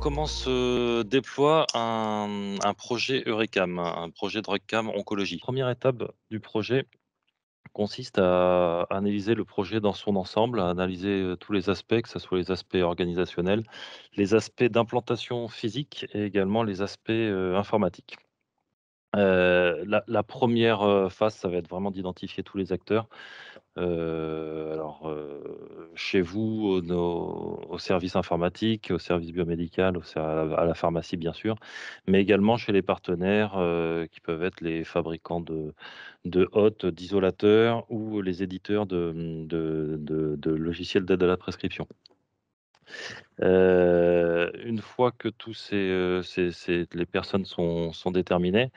comment se déploie un projet EURECAM, un projet de RUCAM oncologie? Première étape du projet consiste à analyser le projet dans son ensemble, à analyser, tous les aspects, que ce soit les aspects organisationnels, les aspects d'implantation physique et également les aspects, informatiques. La 1re, phase, ça va être vraiment d'identifier tous les acteurs. Chez vous, au service informatique, au service biomédical, à la pharmacie bien sûr, mais également chez les partenaires, qui peuvent être les fabricants de hôtes, d'isolateurs ou les éditeurs de logiciels d'aide à la prescription. Une fois que tous les personnes sont déterminées,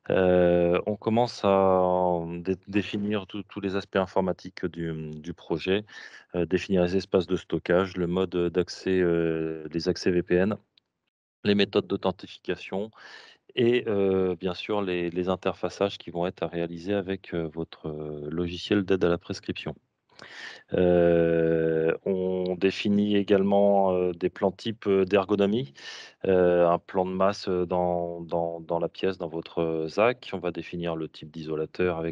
on commence à définir tous les aspects informatiques du projet, définir les espaces de stockage, le mode d'accès, les accès VPN, les méthodes d'authentification et bien sûr les interfaçages qui vont être à réaliser avec, votre, logiciel d'aide à la prescription. On définit également, des plans types, d'ergonomie, un plan de masse, dans la pièce, dans votre, ZAC. On va définir le type d'isolateur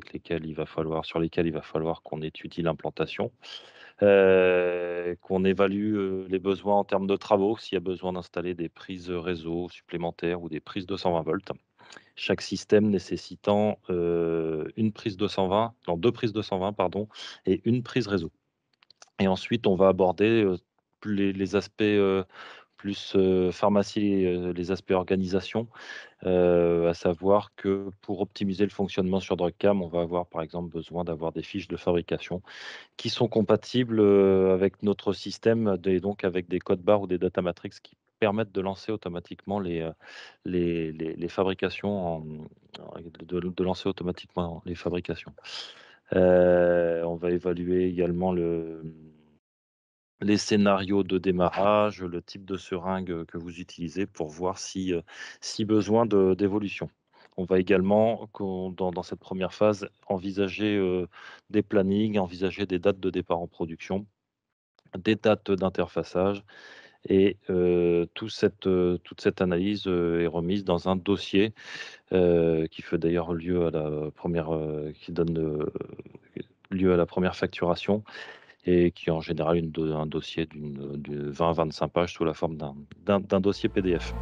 sur lesquels il va falloir qu'on étudie l'implantation, qu'on évalue, les besoins en termes de travaux, s'il y a besoin d'installer des prises, réseau supplémentaires ou des prises 220 volts. Chaque système nécessitant, 1 prise 220 non 2 prises 220 pardon et une prise réseau. Et ensuite, on va aborder, les aspects, plus, pharmacie, les aspects organisation, à savoir que pour optimiser le fonctionnement sur DrugCam, on va avoir, par exemple, besoin d'avoir des fiches de fabrication qui sont compatibles, avec notre système et donc avec des codes barres ou des data matrix qui permettent de lancer automatiquement les fabrications de lancer automatiquement les fabrications. On va évaluer également les scénarios de démarrage, le type de seringue, que vous utilisez pour voir si besoin d'évolution. On va également dans cette première phase envisager, des plannings, envisager des dates de départ en production, des dates d'interfaçage et toute cette analyse, est remise dans un dossier, qui fait d'ailleurs lieu à la première, qui donne, lieu à la première facturation et qui est en général un dossier de 20 à 25 pages sous la forme d'un dossier PDF.